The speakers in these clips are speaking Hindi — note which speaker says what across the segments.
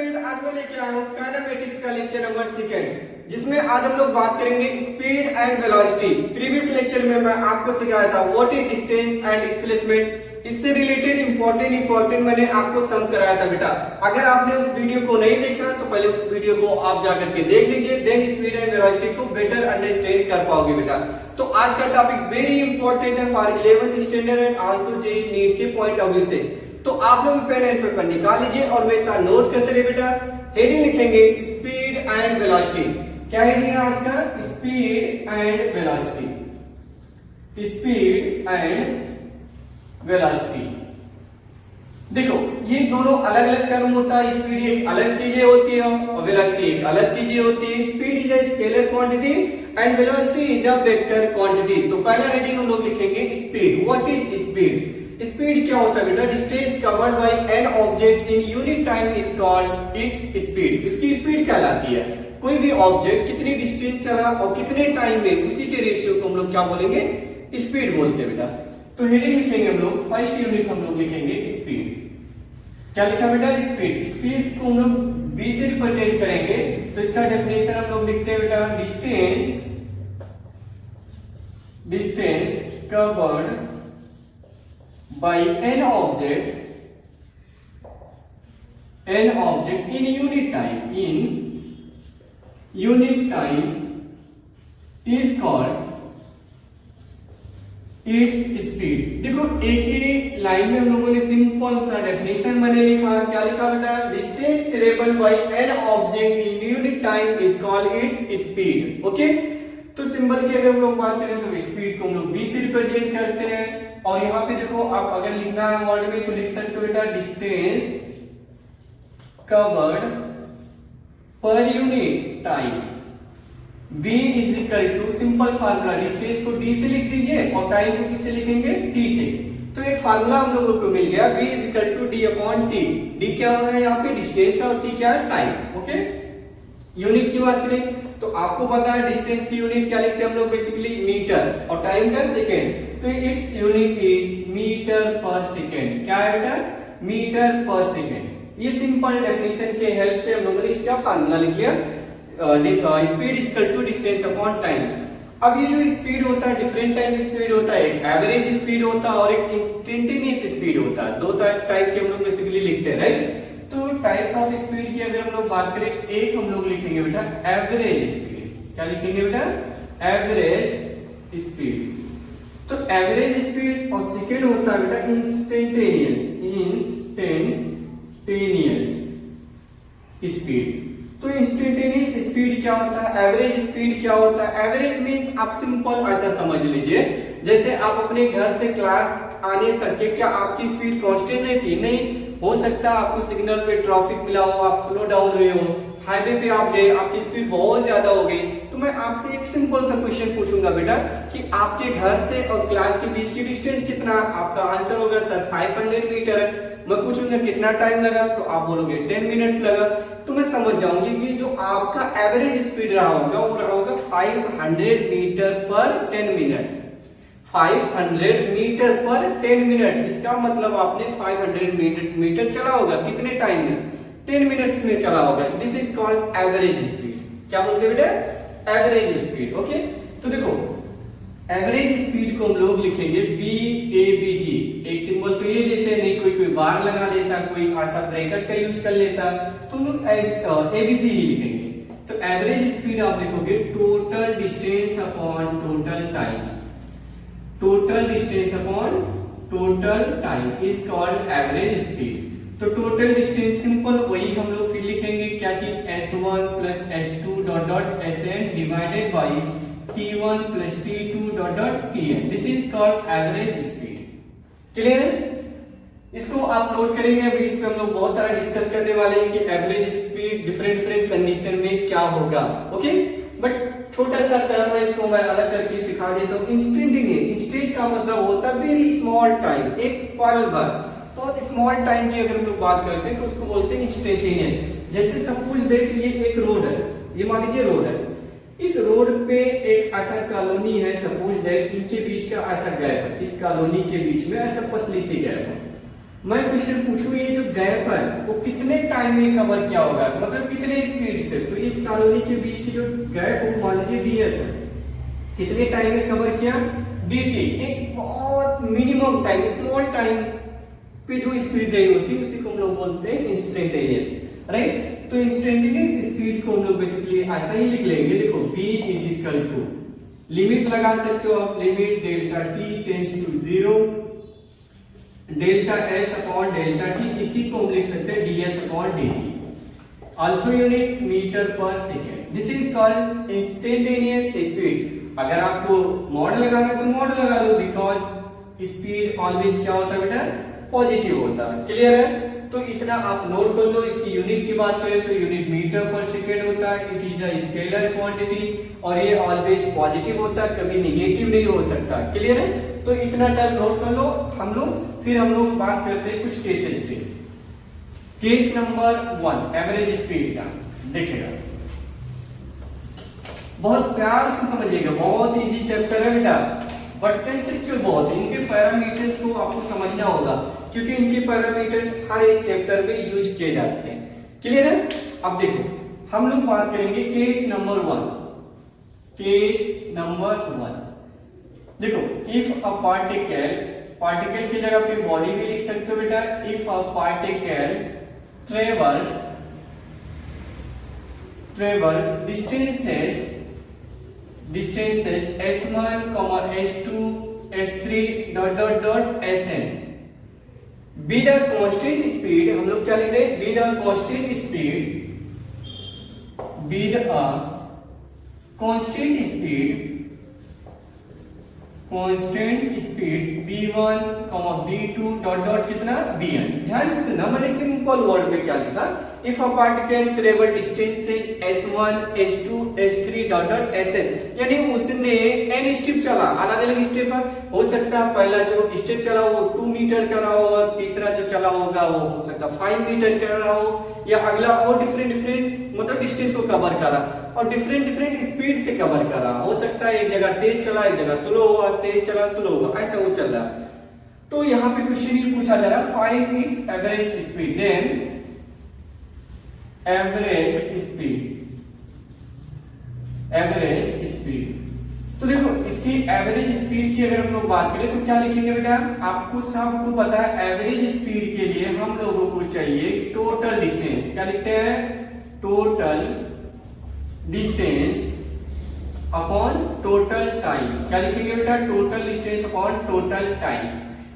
Speaker 1: स्टूडेंट, आज मैं लेके आया हूँ काइनेमेटिक्स का लेक्चर नंबर 2 जिसमें आज हम लोग बात करेंगे speed and velocity. Previous lecture में मैं आपको सिखाया था what is distance and displacement. इससे रिलेटेड इंपॉर्टेंट मैंने आपको सम कराया था बेटा। अगर आपने उस वीडियो को नहीं देखा तो पहले उस वीडियो को आप जाकर के देख लीजिए, देन स्पीड एंड वेलोसिटी को बेटर अंडरस्टैंड कर पाओगे बेटा। तो आज का टॉपिक वेरी इंपॉर्टेंट है for 11th standard and also JEE NEET के पॉइंट ऑफ व्यू से। तो आप लोग पेन एंड पेपर निकाल लीजिए और मेरे साथ नोट करते रहिए बेटा। हेडिंग लिखेंगे स्पीड एंड वेलोसिटी। क्या हेडिंग है आज का? Speed and velocity. Speed and velocity. देखो ये दोनों अलग अलग टर्म होता है। स्पीड एक अलग चीजें होती है और वेलोसिटी एक अलग चीजें होती है। Speed is a scalar quantity and velocity is a vector quantity. तो पहला हेडिंग हम लोग लिखेंगे speed. What is speed? Speed क्या होता है बेटा? Distance covered by an object in unit time is called its speed. उसकी स्पीड कहलाती है। कोई भी ऑब्जेक्ट कितनी डिस्टेंस चला और कितने टाइम में, उसी के रेशियो को हम लोग क्या बोलेंगे? स्पीड बोलते हैं बेटा। तो हेडिंग लिखेंगे हम लोग, फर्स्ट यूनिट हम लोग लिखेंगे स्पीड। क्या लिखा बेटा? स्पीड। स्पीड को हम लोग बी से रिप्रेजेंट करेंगे तो इसका डेफिनेशन हम लोग लिखते हैं बेटा, distance covered by an object in unit time is called its speed। देखो एक ही लाइन में हम लोगों ने सिंपल सा डेफिनेशन मैंने लिखा। क्या लिखा बेटा? Distance travelled by an object in unit time is called its speed. Okay, तो सिंबल की अगर हम लोग बात करें तो स्पीड को हम लोग बी से रिप्रेजेंट करते हैं। और यहाँ पे देखो आप अगर लिखना है वर्ड में तो लिख सकते हो बेटा, distance covered per unit time. v is equal to simple formula, distance को d से लिख दीजिए और टाइम को किससे लिखेंगे? t से। तो एक फार्मूला हम लोगों को मिल गया, v is equal to d upon t। d क्या है यहाँ पे? डिस्टेंस है और t क्या है? टाइम। ओके, यूनिट की बात करें तो आपको पता है डिस्टेंस की यूनिट क्या लिखते हैं हम लोग? बेसिकली मीटर और टाइम का सेकेंड। तो इट्स यूनिट इज मीटर पर सेकेंड। क्या है बेटा? मीटर पर सेकेंड। ये सिंपल डेफिनेशन के हेल्प से हम लोगों ने इसका फार्मूला लिख लिया, speed is equal to distance upon time. अब ये जो स्पीड होता है डिफरेंट टाइप स्पीड होता है। एक एवरेज स्पीड होता है और एक इंस्टेंटेनियस स्पीड होता है। दो टाइप के हम लोग बेसिकली लिखते हैं, राइट? तो टाइप्स ऑफ स्पीड की अगर हम लोग बात करें, एक हम लोग लिखेंगे बेटा एवरेज स्पीड। क्या लिखेंगे बेटा? Average speed. तो एवरेज स्पीड और सेकेंड होता है बेटा इंस्टेंटेनियस स्पीड। तो इंस्टेंटेनियस स्पीड क्या होता है? एवरेज स्पीड क्या होता है? एवरेज मींस आप सिंपल ऐसा समझ लीजिए, जैसे आप अपने घर से क्लास आने तक के क्या आपकी स्पीड कांस्टेंट रहती? नहीं, हो सकता है आपको सिग्नल पे ट्रैफिक मिला हो, आप स्लो डाउन हुए हो, हाईवे पे आप गए, आपकी स्पीड बहुत ज्यादा हो गई, तो मैं आपसे एक सिंपल सा क्वेश्चन पूछूंगा बेटा कि आपके घर से और क्लास के बीच की डिस्टेंस कितना? आपका आंसर होगा सर 500 मीटर है। मैं पूछूंगा कितना टाइम लगा, तो आप बोलोगे 10 मिनट्स लगा। तो मैं समझ जाऊंगी कि जो आपका एवरेज स्पीड रहा होगा वो रहा होगा 500 मीटर पर 10 मिनट। 500 मीटर पर 10 मिनट, इसका मतलब आपने 500 मीटर चला होगा कितने टाइम में? 10 मिनट्स में चला होगा। This is called average speed. क्या बोलते हैं बेटा? Average speed. ओके, तो देखो एवरेज स्पीड को हम लोग लिखेंगे BABG। एक सिंबल तो ये देते हैं, नहीं कोई बार लगा देता, कोई ऐसा ब्रैकेट का यूज कर लेता, तो हम लोग ABG ही लिखेंगे। तो एवरेज स्पीड आप लिखोगे total distance upon total time. Total distance upon total time is called average speed. तो टोटल डिस्टेंस सिंपल वही हम लोग फिर लिखेंगे, क्या चीज? S1 plus S2 dot dot Sn divided by T1 plus T2 dot dot Tn। This is called average speed. Clear है? इसको आप नोट करेंगे। अभी इस पे हम लोग बहुत सारा डिस्कस करने वाले हैं कि एवरेज स्पीड डिफरेंट कंडीशन में क्या होगा। ओके, बट छोटा सा टर्म है, इसको मैं अलग करके सिखा देता हूँ। इंस्टेंटेनियस, इंस्टेंट का मतलब होता है वेरी स्मॉल टाइम, एक पल भर, बहुत स्मॉल टाइम की अगर हम लोग बात करते हैं तो उसको बोलते हैं इंस्टेंटेनियस। जैसे सपोज दैट ये एक रोड है, ये मान लीजिए रोड है, इस रोड पे एक ऐसा कॉलोनी है, सपोज दैट इनके बीच का ऐसा गैप है, इस कॉलोनी के बीच में ऐसा पतली सी गैप है। मैं क्वेश्चन पूछूं, ये जो गैप है वो कितने टाइम में कवर किया होगा, मतलब कितने स्पीड से। तो इस कॉलोनी के बीच की जो गैप वो मान लीजिए ds है, कितने टाइम में कवर किया, dt, एक बहुत मिनिमम टाइम, स्मॉल टाइम पे जो स्पीड रही होती है उसी को हम लोग बोलते हैं इंस्टेंटेनियस, राइट। तो इंस्टेंटेनियस स्पीड को हम लोग बेसिकली ऐसा ही लिख लेंगे, देखो v is equal to, limit लगा सकते हो आप, limit delta t tends to 0 delta s upon delta t, इसी को हम लिख सकते हैं ds upon dt, also unit metre पर second. This is called instantaneous speed. अगर आपको मॉड लगाना है तो मॉड लगा लो, बिकॉज स्पीड ऑलवेज क्या होता है बेटा, पॉजिटिव होता है। क्लियर है, तो इतना आप नोट कर लो। इसकी यूनिट की बात करें तो यूनिट मीटर पर सेकेंड होता है, it is a scalar quantity, और ये ऑलवेज पॉजिटिव होता है, कभी निगेटिव नहीं हो सकता। क्लियर है, तो इतना टर्म नोट कर लो हम लोग। फिर हम लोग बात करते हैं कुछ केसेस पे। केस नंबर 1 एवरेज स्पीड का देखिएगा, बहुत प्यार से समझिएगा, बहुत इजी चैप्टर है बेटा, बट कंसेप्चुअल बहुत है। इनके पैरामीटर्स को आपको समझना होगा, क्योंकि इनके पैरामीटर्स हर एक चैप्टर में यूज किए जाते हैं। क्लियर है, अब देखो हम लोग बात करेंगे केस नंबर 1। केस नंबर 1 देखो, इफ अ पार्टिकल, पार्टिकल की जगह पे बॉडी भी लिख सकते हो बेटा, if a particle travel distances s1, s2, s3 sn with a constant speed, हम लोग क्या लिख रहे हैं, with a constant speed v1, v2 कितना bn। ध्यान से सुनना, मैंने सिंपल वर्ड में क्या लिखा, if a particle travel distances s1, s2, s3 sn, यानी उसने n स्टेप चला, अलग अलग स्टेप हो सकता है। पहला जो स्टेप चला वो 2 मीटर का रहा होगा, तीसरा जो चला होगा वो हो सकता है 5 मीटर का रहा हो, या अगला और डिफरेंट मतलब डिस्टेंस को कवर करा और डिफरेंट स्पीड से कवर करा। हो सकता है एक जगह तेज चला, एक जगह स्लो हुआ, तेज चला स्लो हुआ, ऐसा वो चल रहा है। तो यहाँ पे क्वेश्चन ये पूछा जा रहा है, find its average speed, then average speed. तो देखो इसकी एवरेज स्पीड की अगर हम लोग बात करें तो क्या लिखेंगे बेटा, आपको सबको पता है एवरेज स्पीड के लिए हम लोगों को चाहिए टोटल डिस्टेंस। क्या लिखते हैं, total distance upon total time. क्या लिखेंगे बेटा, total distance upon total time.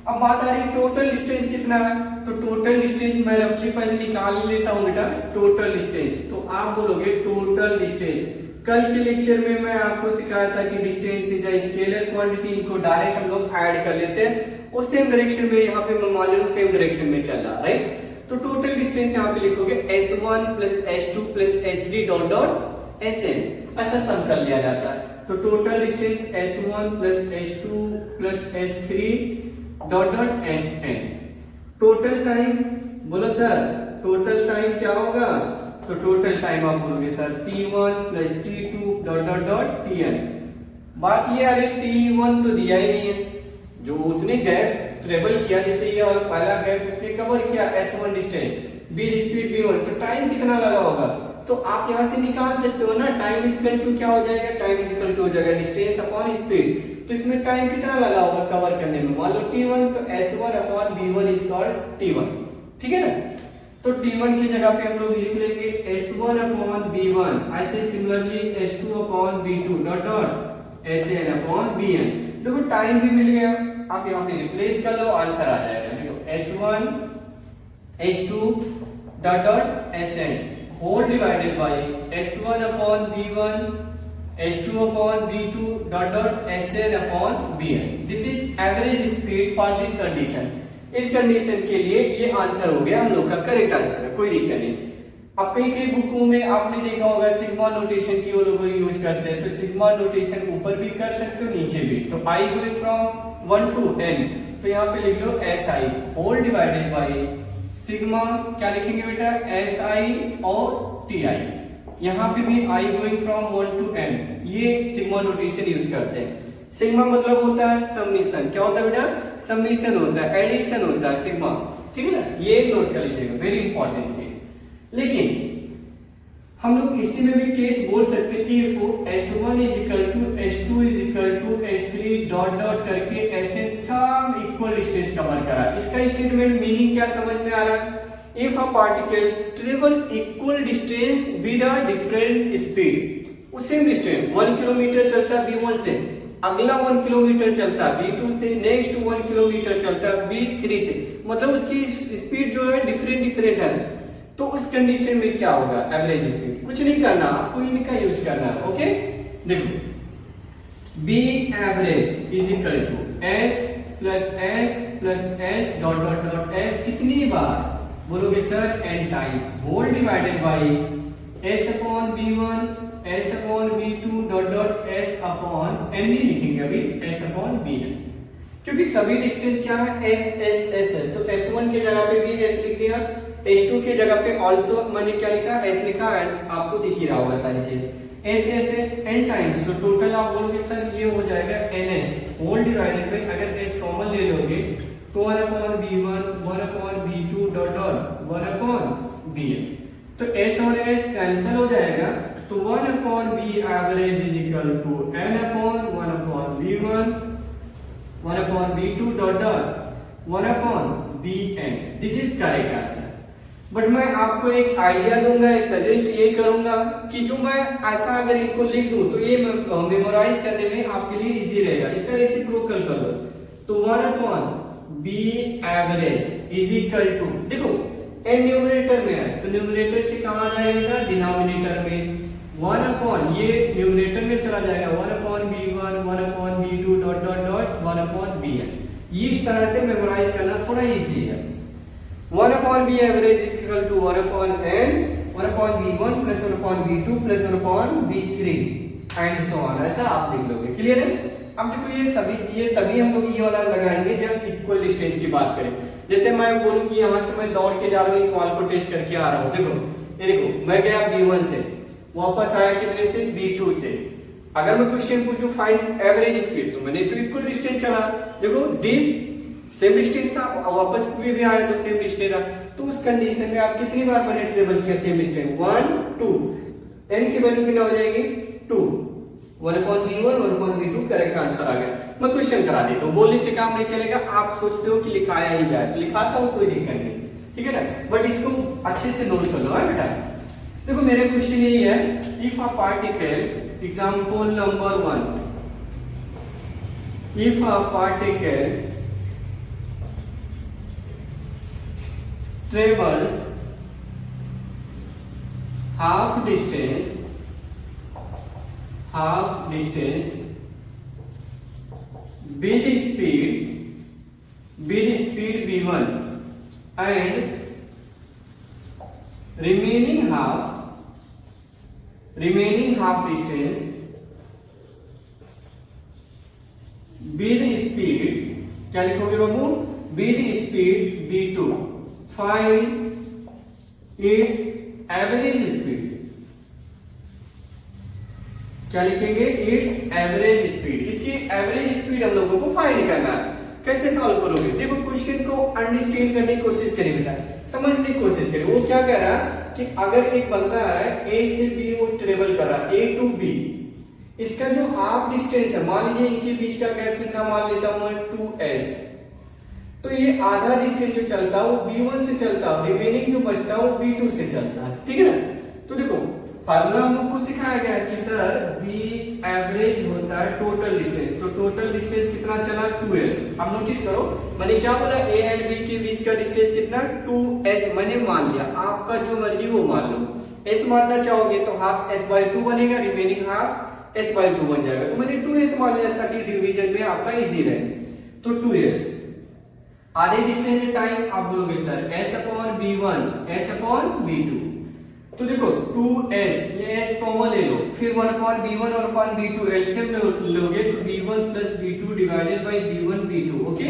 Speaker 1: अब बात आ रही है टोटल डिस्टेंस कितना है, तो टोटल डिस्टेंस मैं रफली पहले निकाल लेता हूं बेटा, टोटल डिस्टेंस। तो आप बोलोगे टोटल डिस्टेंस, कल के लेक्चर में मैं आपको सिखाया था कि distance is a scalar quantity, इनको डायरेक्ट हम लोग ऐड कर लेते हैं और सेम डायरेक्शन में, यहाँ पे मैं मान लो सेम डायरेक्शन में चल रहा, राइट। तो टोटल डिस्टेंस यहाँ पे लिखोगे s1 plus s2 plus s3 sn, ऐसा सम कर लिया जाता है। तो total distance s1 plus s2 plus s3 sn। Total time बोलो सर, टोटल टाइम क्या होगा, तो टोटल टाइम आप बोलोगे sir t1 plus t2 tn। बात ये अरे t1 तो दिया ही नहीं है, जो उसने गैप ट्रेवल किया, जैसे ये और पहला गैप उसने कवर किया s1 distance, b speed v1, तो टाइम कितना लगा होगा, तो आप यहां से निकाल सकते हो ना, टाइम इज इक्वल टू क्या हो जाएगा, टाइम इज इक्वल टू हो जाएगा डिस्टेंस अपॉन स्पीड। तो इसमें टाइम कितना लगा होगा कवर करने में, मान लो t1, तो s1 upon v1 is called t1, ठीक है ना। तो t1 की जगह पे हम लोग लिख लेंगे s1 अपॉन v1, ऐसे similarly s2 upon v2 sn upon bn। देखो टाइम भी मिल गया, आप यहाँ पे रिप्लेस कर लो, आंसर आ जाएगा। देखो s1 s2 sn whole divided by s1 upon v1 s2 upon v2 sn upon bn। This is average speed for this condition. इस कंडीशन के लिए ये आंसर हो गया हम लोग का करेक्ट आंसर है, कोई दिक्कत नहीं। अब कई बुकों में आपने देखा होगा सिग्मा नोटेशन की वो लोग यूज करते हैं, तो सिग्मा नोटेशन ऊपर भी कर सकते हो नीचे भी। तो i going from 1 to n, तो यहाँ पे लिख लो si whole divided by sigma, क्या लिखेंगे बेटा si और ti। यहाँ पे भी i going from 1 to n, ये सिग्मा नोटेशन यूज करते हैं। सिग्मा मतलब होता है समेशन, क्या होता है बेटा, समेशन होता है, एडिशन होता है सिग्मा। ठीक है ना, ये नोट कर लीजिएगा, वेरी इंपॉर्टेंट केस। लेकिन हम लोग किसी में भी केस बोल सकते हैं if S1 is equal to S2 is equal to S3 dot dot करके ऐसे सब इक्वल डिस्टेंस कवर करा। इसका स्टेटमेंट मीनिंग क्या समझ में आ रहा है? If a particles travels equal distance with a different speed, same distance 1 kilometre चलता है B1 से, अगला 1 किलोमीटर चलता है B2 से, नेक्स्ट 1 किलोमीटर चलता है B3 से, मतलब उसकी स्पीड जो है डिफरेंट है, तो उस कंडीशन में क्या होगा? Average speed. कुछ नहीं करना, आपको इनका यूज करना है। ओके, देखो b average is equal to s plus s dot dot dot s कितनी बार बोलोगे sir? n times, whole divided by s upon b1 s upon b2 dot डॉट s अपॉन n नहीं लिखेंगे अभी, s अपॉन bn, क्योंकि सभी डिस्टेंस क्या है? s है, तो s1 की जगह पे भी s लिख दिया, S2 की जगह पे ऑल्सो मैंने क्या लिखा? S लिखा, आपको दिख ही रहा होगा सारी चीज। S है n टाइम्स, तो टोटल आप बोलोगे सर ये हो जाएगा ns होल डिवाइडेड बाय, अगर s कॉमन ले लोगे तो 1 upon b1 1 upon b2 dot dot 1 upon bn, तो s और s कैंसिल हो जाएगा, तो 1 upon b average is equal to n upon 1 upon b1 1 upon b2 dot dot 1 upon bn। This is correct answer. But मैं आपको एक आइडिया दूंगा, एक सजेस्ट ये करूंगा कि जो मैं ऐसा अगर इनको लिख दूं तो ये मेमोराइज करने में आपके लिए इजी रहेगा। इसका रेसिप्रोकल कर दो, तो 1 upon b average is equal to, देखो n न्यूमरेटर में है तो न्यूमरेटर से कहाँ जाएगा? डिनोमिनेटर में। 1 अपॉन ये न्यूमरेटर में चला जाएगा, 1 upon b1 1 upon b2 dot dot dot 1 upon bn। इस तरह से मेमोराइज करना थोड़ा इजी है। 1 upon b average is equal to 1 upon n 1 upon b1 plus 1 upon b2 plus 1 upon b3 and so on, ऐसा आप लिख लोगे। क्लियर है? अब देखो ये तभी हम लोग ये वाला लगाएंगे जब इक्वल डिस्टेंस की बात करें। जैसे मैं बोलूं कि यहाँ से मैं दौड़ के जा रहा हूँ, इस वॉल को टेस्ट करके आ रहा हूँ, देखो ये देखो मैं गया b1 से, वापस आया कितने से? b2 से। अगर मैं क्वेश्चन पूछूं फाइंड एवरेज स्पीड, तो मैंने तो इक्वल डिस्टेंस चला, देखो दिस सेम डिस्टेंस था, वापस भी आया तो सेम डिस्टेंस था, तो उस कंडीशन में आप कितनी बार मैंने ट्रेवल किया सेम डिस्टेंस? 1 2, n की वैल्यू कितना हो जाएगी? 2, 1 upon b1 1 upon b2, correct answer आ गया। मैं क्वेश्चन करा देता हूं, बोलने से काम नहीं चलेगा। आप सोचते हो कि लिखाया ही जाए, तो लिखाता हूं, कोई दिक्कत नहीं, ठीक है ना, बट इसको अच्छे से नोट कर लो है बेटा। देखो मेरा क्वेश्चन यही है, if a particle, example number 1, if a particle travel half distance with speed v1 and remaining half distance with speed, क्या लिखोगे बाबू? with speed v2, find its average speed. क्या लिखेंगे? It's average speed. इसकी एवरेज स्पीड हम लोगों को फाइंड करना है। कैसे सॉल्व करोगे? देखो क्वेश्चन को अंडरस्टैंड करने की कोशिश करिए बेटा, समझने की कोशिश करिए। वो क्या कह रहा है कि अगर एक बंदा है ए से बी वो ट्रेवल कर रहा है, ए टू बी, इसका जो हाफ डिस्टेंस है, मान लीजिए इनके बीच का गैप कितना मान लेता हूं मैं 2s, तो ये आधा डिस्टेंस जो चलता है वो b1 से चलता है, रिमेनिंग जो बचता है वो b2 से चलता है, ठीक है ना। तो देखो फार्मूला हम लोग को सिखाया गया है कि सर b एवरेज होता है टोटल डिस्टेंस, तो टोटल डिस्टेंस कितना चला? 2s। अब नोटिस करो मैंने क्या बोला, a एंड b के बीच का डिस्टेंस कितना? 2s मैंने मान लिया, आपका जो मर्जी वो मान लो। s मानना चाहोगे तो हाफ s/2 बनेगा, रिमेनिंग हाफ s/2 बन जाएगा, तो मैंने 2s मान लिया ताकि डिवीजन में आपका इजी रहे। तो 2s आधे डिस्टेंस टाइम आप बोलोगे sir s upon b1 s upon b2, तो देखो 2s, ये s कॉमन ले लो, फिर 1 upon b1 1 upon b2 LCM लोगे तो b1 plus b2 divided by b1 b2, okay,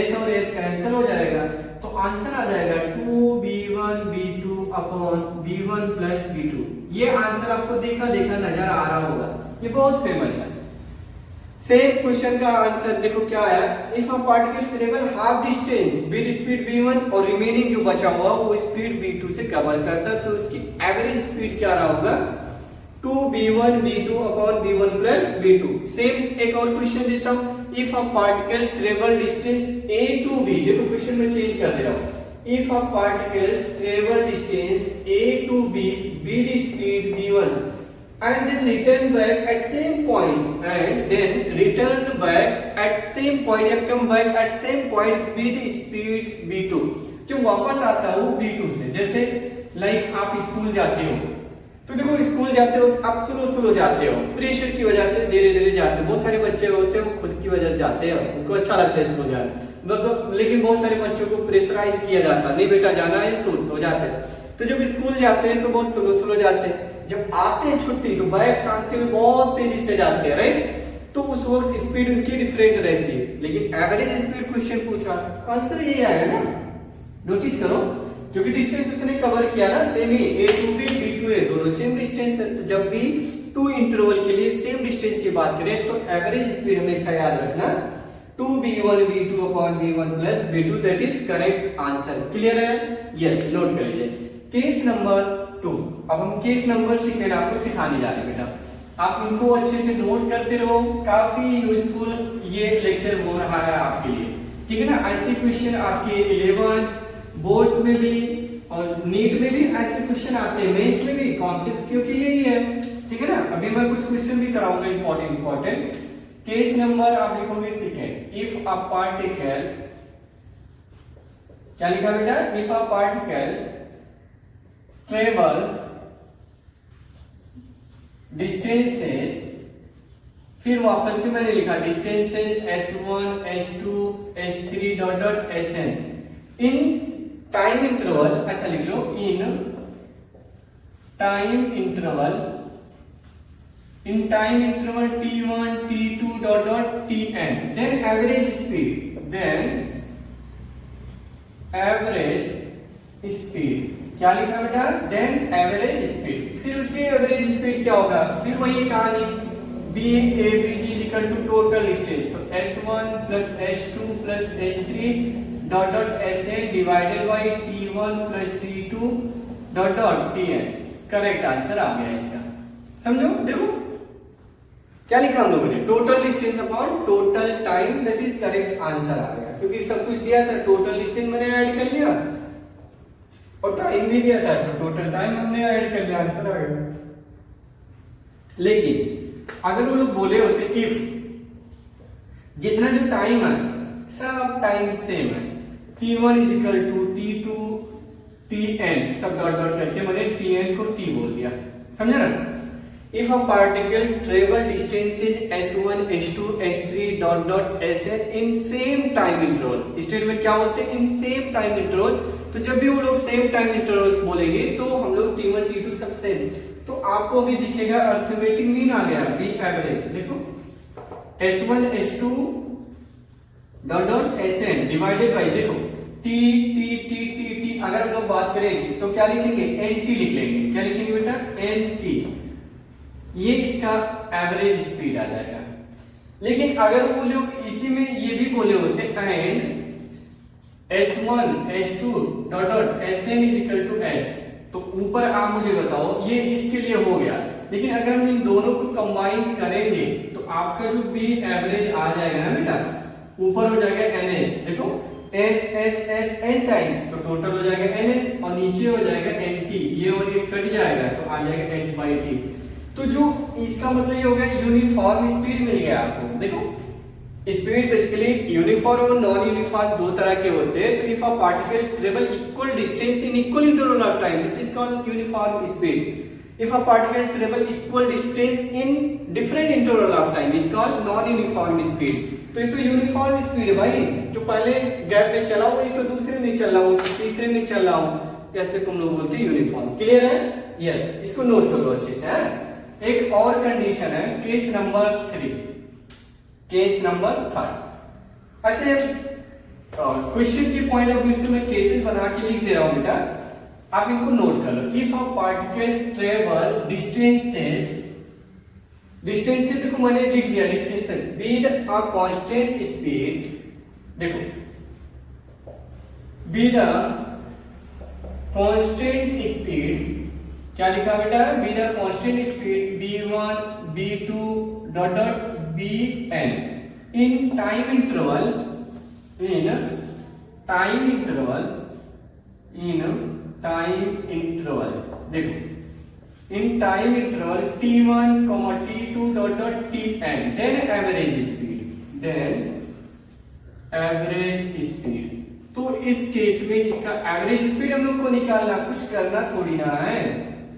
Speaker 1: s और s कैंसिल हो जाएगा, तो आंसर आ जाएगा 2b1 b2 upon b1 plus b2। ये आंसर आपको देखा नजर आ रहा होगा, ये बहुत फेमस है। सेम क्वेश्चन का आंसर देखो क्या है, if a particle travel half distance with speed v1 और रिमेनिंग जो बचा हुआ वो स्पीड v2 से कवर करता है, तो उसकी एवरेज स्पीड क्या रहा होगा 2v1 v2 upon v1 plus v2। Same एक और क्वेश्चन देता हूं, if a particle travel distance a to b, देखो क्वेश्चन में चेंज कर दे रहा हूं, if a particle travel distance a to b with speed v1 and then return back at same point and then return back at same point या come back at same point with speed v2, जो वापस आता है वो v2 से। जैसे लाइक आप स्कूल जाते हो, तो देखो स्कूल जाते हो आप स्लो जाते हो, प्रेशर की वजह से धीरे धीरे जाते हो। बहुत सारे बच्चे होते हैं वो खुद की वजह से जाते हैं, उनको अच्छा लगता है स्कूल जाना, लेकिन बहुत सारे बच्चों को प्रेशराइज किया जाता है, नहीं बेटा जाना है स्कूल तो जाते हैं। तो जब स्कूल जाते हैं तो बहुत स्लो जाते हैं, जब आते हैं छुट्टी तो बैग टांगते हुए बहुत तेजी से जाते हैं, राइट। तो उस वक्त स्पीड उनकी डिफरेंट रहती है, लेकिन एवरेज स्पीड क्वेश्चन पूछा, आंसर ये आएगा ना, नोटिस करो, क्योंकि डिस्टेंस उसने कवर किया ना same he, a to b b to a दोनों सेम डिस्टेंस है। तो जब भी टू इंटरवल के लिए सेम डिस्टेंस की बात करें तो एवरेज स्पीड हमेशा याद रखना 2v1 v2 upon v1 plus v2, that is correct answer. Clear है? यस, नोट कर लीजिए। केस नंबर 2, अब हम केस नंबर सेकंड आपको सिखाने जा रहे हैं बेटा, आप इनको अच्छे से नोट करते रहो, काफी यूजफुल ये लेक्चर हो रहा है आपके लिए, ठीक है ना। ऐसे क्वेश्चन आपके 11 बोर्ड्स में भी और नीट में भी ऐसे क्वेश्चन आते हैं, मेंस में भी, कॉन्सेप्ट क्योंकि यही है, ठीक है ना। अभी मैं कुछ क्वेश्चन भी कराऊंगा इंपॉर्टेंट। केस नंबर आप लिखोगे सेकंड, इफ अ पार्टिकल, क्या लिखा बेटा, if a particle travel distances, फिर वापस भी मैंने लिखा distances s1 s2 s3 dot dot sn in time interval, ऐसा लिख लो, in time interval t1 t2 dot dot tn, then average speed, क्या लिखा बेटा, देन एवरेज स्पीड। फिर उसकी एवरेज स्पीड क्या होगा, फिर वही कहानी, BAVG equal to total distance, तो S1 plus S2 plus S3 dot dot SN divided by T1 plus T2 dot dot TN। Correct answer आ गया इसका, समझो। देखो क्या लिखा हम लोगों ने, total distance upon total time, that is correct answer आ गया, क्योंकि सब कुछ दिया था, टोटल डिस्टेंस मैंने ऐड कर लिया और टाइम भी दिया था, तो टोटल टाइम हमने ऐड कर लिया, आंसर आ गया। लेकिन अगर वो लोग बोले होते इफ जितना जो टाइम है सब टाइम सेम है, t1 is equal to t2 tn, सब डॉट डॉट करके मैंने tn को t बोल दिया, समझा ना। If a particle travel distances s1 s2 s3 dot dot sn in same time interval, statement क्या बोलते हैं, इन सेम टाइम इंटरवल। तो जब भी वो लोग सेम टाइम इंटरवल्स बोलेंगे तो हम लोग t1 t2 सब सेम, तो आपको अभी दिखेगा अर्थमेटिक मीन आ गया, v एवरेज, देखो s1 s2 dot dot sn divided bye, देखो t t t t t, अगर हम लोग बात करें तो क्या लिखेंगे, nt लिख लेंगे, क्या लिखेंगे बेटा, nt, ये इसका एवरेज स्पीड आ जाएगा। लेकिन अगर वो लोग इसी में ये भी बोले होते and s1 s2 dot dot sn is equal to s, तो ऊपर आप मुझे बताओ, ये इसके लिए हो गया। लेकिन अगर हम इन दोनों को कंबाइन करेंगे तो आपका जो भी एवरेज आ जाएगा ना बेटा, ऊपर हो जाएगा ns, देखो s s s n times, तो टोटल हो जाएगा ns और नीचे हो जाएगा nt, ये और ये कट जाएगा तो आ जाएगा s बाई t। तो जो इसका मतलब ये हो गया यूनिफॉर्म स्पीड मिल गया आपको। देखो स्पीड बेसिकली यूनिफॉर्म और नॉन यूनिफॉर्म दो तरह के होते हैं। तो if a particle travel equal distance in equal interval of time, this is called uniform speed. If a particle travel equal distance in different interval of time is called non uniform speed. तो ये तो यूनिफॉर्म स्पीड है भाई, जो पहले गैप में चला हुआ तो दूसरे में चल रहा हूँ, तीसरे में चल रहा हूँ, ऐसे तुम लोग बोलते हैं यूनिफॉर्म। क्लियर है? यस, इसको नोट कर लो अच्छे से। एक और कंडीशन है, केस नंबर 3, केस नंबर 3। ऐसे क्वेश्चन के पॉइंट ऑफ व्यू से मैं केसेस बना के लिख दे रहा हूं बेटा, आप इनको नोट कर लो। If a particle travel distances distance से देखो मैंने लिख दिया distance with a constant speed, देखो विद अ कांस्टेंट स्पीड, क्या लिखा बेटा, with a constant speed v1 v2 dot dot vn in time interval, in time interval, in time interval, देखो in time interval t1, t2 dot dot tn, then average speed, then average speed. तो इस केस में इसका एवरेज स्पीड हम लोग को निकालना, कुछ करना थोड़ी ना है।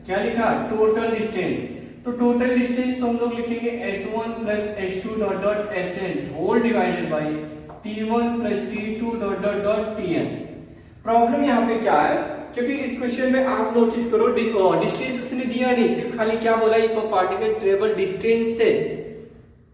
Speaker 1: क्या लिखा, टोटल डिस्टेंस, तो टोटल डिस्टेंस तो हम लोग लिखेंगे s1 plus s2 dot dot sn whole divided by t1 plus t2 dot dot dot tn। Problem यहाँ पे क्या है, क्योंकि इस क्वेश्चन में आप नोटिस करो डिस्टेंस उसने दिया नहीं, सिर्फ खाली क्या बोला, if a particle travel distances,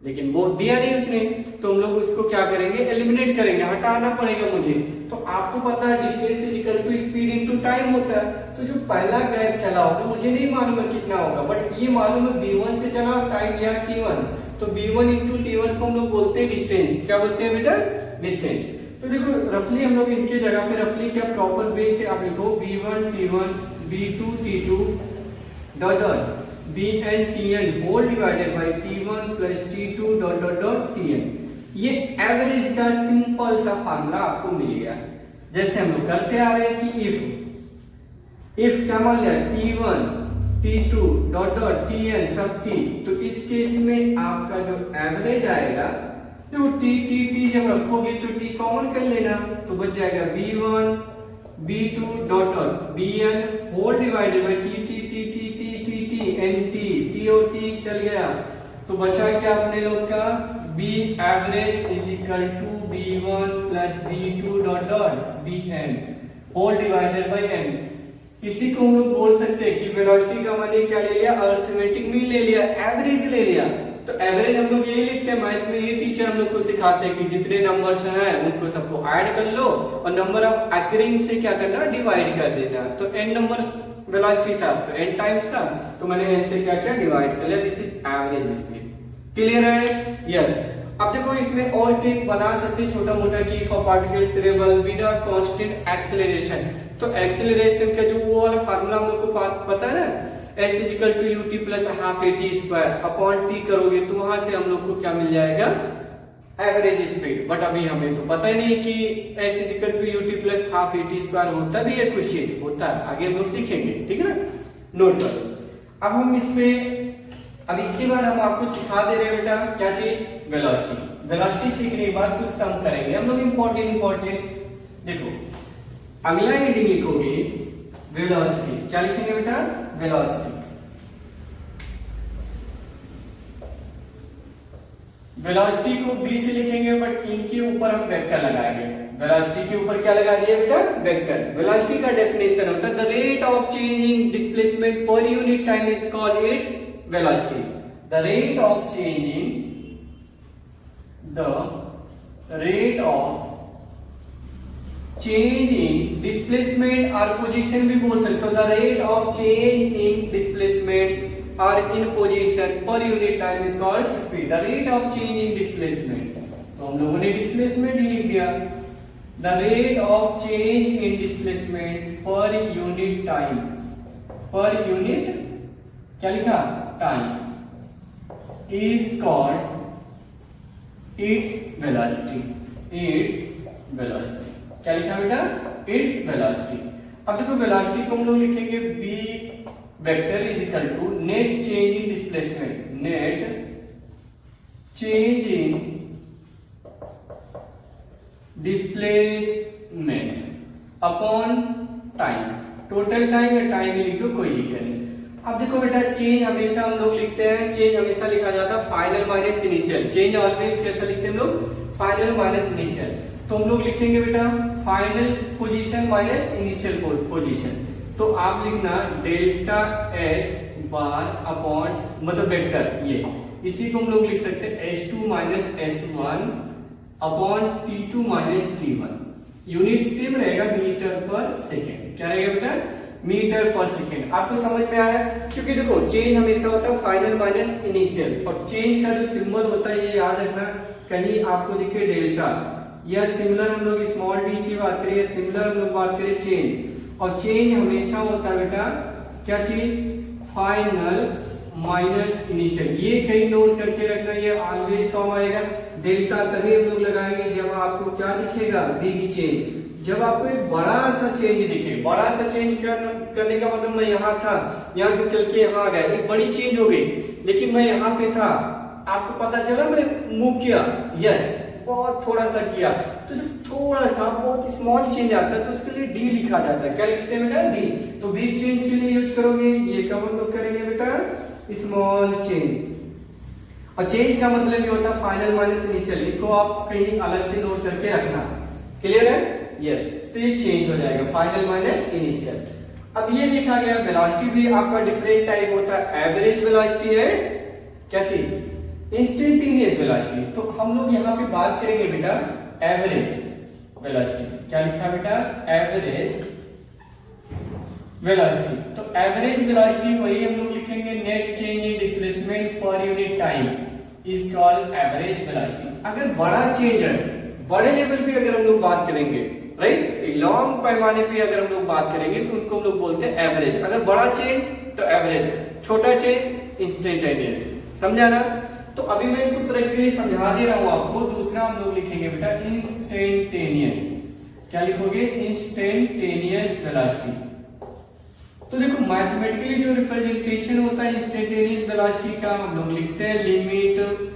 Speaker 1: लेकिन वो दिया नहीं उसने, तो हम लोग उसको क्या करेंगे, एलिमिनेट करेंगे, हटाना पड़ेगा मुझे। तो आपको पता है distance is equal to speed into time होता है, तो जो पहला गैप चला होगा मुझे नहीं मालूम है कितना होगा, बट ये मालूम है v1 से चला टाइम लिया t1, तो v1 इंटू t1 को हम लोग बोलते हैं डिस्टेंस। क्या बोलते हैं बेटा, डिस्टेंस। तो देखो रफली हम लोग इनके जगह पे रफली क्या प्रॉपर वे से आप लिखो v1 t1 v2 t2 dot dot vn tn whole divided by t1 plus t2 dot dot dot tn। ये एवरेज का सिंपल सा फार्मूला आपको मिल गया। जैसे हम लोग करते आ रहे हैं कि इफ क्या मान लिया t1 t2 dot dot tn सब t, तो इस केस में आपका जो एवरेज आएगा, तो t जब रखोगे तो t कॉमन कर लेना, तो बच जाएगा v1 v2 dot dot vn whole divided by t nt और t चल गया, तो बचा क्या अपने लोग का, b average is equal to b1 plus b2 dot dot bn whole divided by n। इसी को हम लोग बोल सकते हैं कि वेलोसिटी का मैंने क्या ले लिया, अरिथमेटिक मीन ले लिया, एवरेज ले लिया। तो एवरेज हम लोग यही लिखते हैं मैथ्स में, ये टीचर हम लोग को सिखाते हैं कि जितने नंबर्स हैं उनको सबको ऐड कर लो और नंबर ऑफ अकरिंग से क्या करना, डिवाइड कर देना। तो n नंबर्स वेलोसिटी था तो n टाइम्स था, तो मैंने n से क्या किया, डिवाइड कर लिया। This is average speed. Clear है, यस। अब देखो इसमें और केस बना सकते हैं छोटा मोटा कि for particle travel with a constant acceleration, तो एक्सेलरेशन का जो वो वाला फार्मूला हम लोग को पता है ना, s is equal to ut plus half at square upon t करोगे तो वहां से हम लोग को क्या मिल जाएगा, एवरेज स्पीड। बट अभी हमें तो पता ही नहीं कि s is equal to ut plus half at square होता भी है, क्वेश्चन होता है, आगे हम लोग सीखेंगे, ठीक है ना, नोट करो। अब हम इसमें अब इसके बाद हम आपको सिखा दे रहे हैं बेटा क्या चीज, वेलोसिटी। वेलोसिटी सीखने के बाद कुछ सम करेंगे हम लोग, इंपॉर्टेंट। देखो अब यहाँ हेडिंग लिखोगे वेलोसिटी, क्या लिखेंगे बेटा, वेलोसिटी। वेलोसिटी को b से लिखेंगे, बट इनके ऊपर हम वेक्टर लगाएंगे। वेलोसिटी के ऊपर क्या लगा दिया बेटा, वेक्टर। वेलोसिटी का डेफिनेशन होता है the rate of change in displacement पर unit time is called its velocity. The rate of change in displacement or position भी बोल सकते हो, the rate of change in displacement or in position per unit time is called speed. The rate of change in displacement, तो हम लोगों ने displacement ही लिख दिया, the rate of change in displacement per unit time, per unit क्या लिखा, time is called its velocity, its velocity. क्या लिखा बेटा, इट्स वेलोसिटी। अब देखो वेलोसिटी को हम लोग लिखेंगे b vector is equal to net change in displacement, net change in displacement upon time. Total time या टाइम लिख दो, कोई दिक्कत नहीं। अब देखो बेटा चेंज हमेशा हम लोग लिखते हैं, चेंज हमेशा लिखा जाता है final minus initial. Change always कैसा लिखते हैं हम लोग, फाइनल माइनस इनिशियल। तो हम लोग लिखेंगे बेटा final position minus initial position. तो आप लिखना डेल्टा s बार अपॉन मतलब वेक्टर, ये इसी को हम लोग लिख सकते हैं s2 minus s1 upon t2 minus t1। Unit same रहेगा मीटर पर सेकेंड। क्या रहेगा बेटा, मीटर पर सेकेंड। आपको समझ में आया? क्योंकि देखो चेंज हमेशा होता है फाइनल माइनस इनिशियल, और चेंज का जो सिंबल होता है ये याद रखना, कहीं आपको दिखे डेल्टा या सिमिलर हम लोग स्मॉल डी की बात करें, सिमिलर हम लोग बात करें चेंज, और चेंज हमेशा होता है बेटा क्या चीज, फाइनल माइनस इनिशियल। ये कहीं नोट करके रखना, ये ऑलवेज कम आएगा। डेल्टा तभी हम लोग लगाएंगे जब आपको क्या दिखेगा, बिग चेंज। जब आपको एक बड़ा सा चेंज दिखे, बड़ा सा चेंज करने का मतलब मैं यहाँ था, यहाँ से चल के यहाँ आ गया, एक बड़ी चेंज हो गई, लेकिन मैं यहाँ पे था, आपको पता चला मैं मूव किया, यस बहुत थोड़ा सा किया, तो जब थोड़ा सा बहुत स्मॉल चेंज आता है तो उसके लिए डी लिखा जाता है। क्या लिखते हैं बेटा, डी। तो बिग चेंज के लिए यूज करोगे, ये कब हम लोग करेंगे बेटा, स्मॉल चेंज। और चेंज का मतलब ये होता है फाइनल माइनस इनिशियल, इसको आप कहीं अलग से नोट करके रखना। क्लियर है? यस। तो ये चेंज हो जाएगा फाइनल माइनस इनिशियल। अब ये देखा गया वेलोसिटी भी आपका डिफरेंट टाइप होता है, एवरेज वेलोसिटी है, क्या चीज, इंस्टेंटेनियस वेलोसिटी। तो हम लोग यहाँ पे बात करेंगे बेटा एवरेज वेलोसिटी। क्या लिखा बेटा, एवरेज वेलोसिटी। तो एवरेज वेलोसिटी वही हम लोग लिखेंगे, नेट चेंज इन डिस्प्लेसमेंट पर unit time is called average velocity. अगर बड़ा चेंज है, बड़े लेवल पे अगर हम लोग बात करेंगे, राइट, लॉन्ग पैमाने पे अगर हम लोग बात करेंगे तो उनको हम लोग बोलते हैं एवरेज। अगर बड़ा चेंज तो एवरेज, छोटा चेंज इंस्टेंटेनियस। समझा ना? तो अभी मैं इनको प्रैक्टिकली समझा दे रहा हूं आपको। दूसरा हम लोग लिखेंगे बेटा इंस्टेंटेनियस। क्या लिखोगे, इंस्टेंटेनियस वेलोसिटी। तो देखो मैथमेटिकली जो रिप्रेजेंटेशन होता है इंस्टेंटेनियस वेलोसिटी का, हम लोग लिखते हैं limit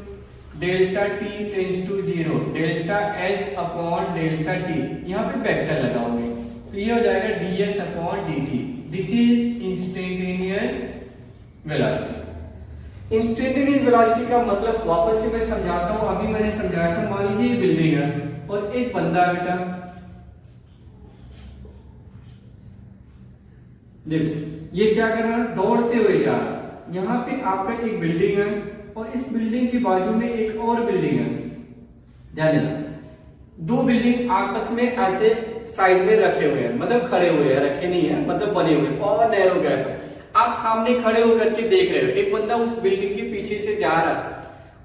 Speaker 1: delta t tends to 0 delta s upon delta t, यहाँ पे वेक्टर लगाओगे तो ये हो जाएगा ds upon dt। This is instantaneous velocity. Instantaneous velocity का मतलब वापस से मैं समझाता हूं। अभी मैंने समझाया था, मान लीजिए बिल्डिंग है और एक बंदा बेटा, देखो ये क्या कर रहा है, दौड़ते हुए जा रहा है। यहाँ पे आपका एक बिल्डिंग है और इस बिल्डिंग के बाजू में एक और बिल्डिंग है। ध्यान देना, दो बिल्डिंग आपस में ऐसे साइड में रखे हुए हैं, मतलब खड़े हुए हैं, रखे नहीं है मतलब बने हुए और नैरो गैप। आप सामने खड़े होकर के देख रहे हो, एक बंदा उस बिल्डिंग के पीछे से जा रहा है।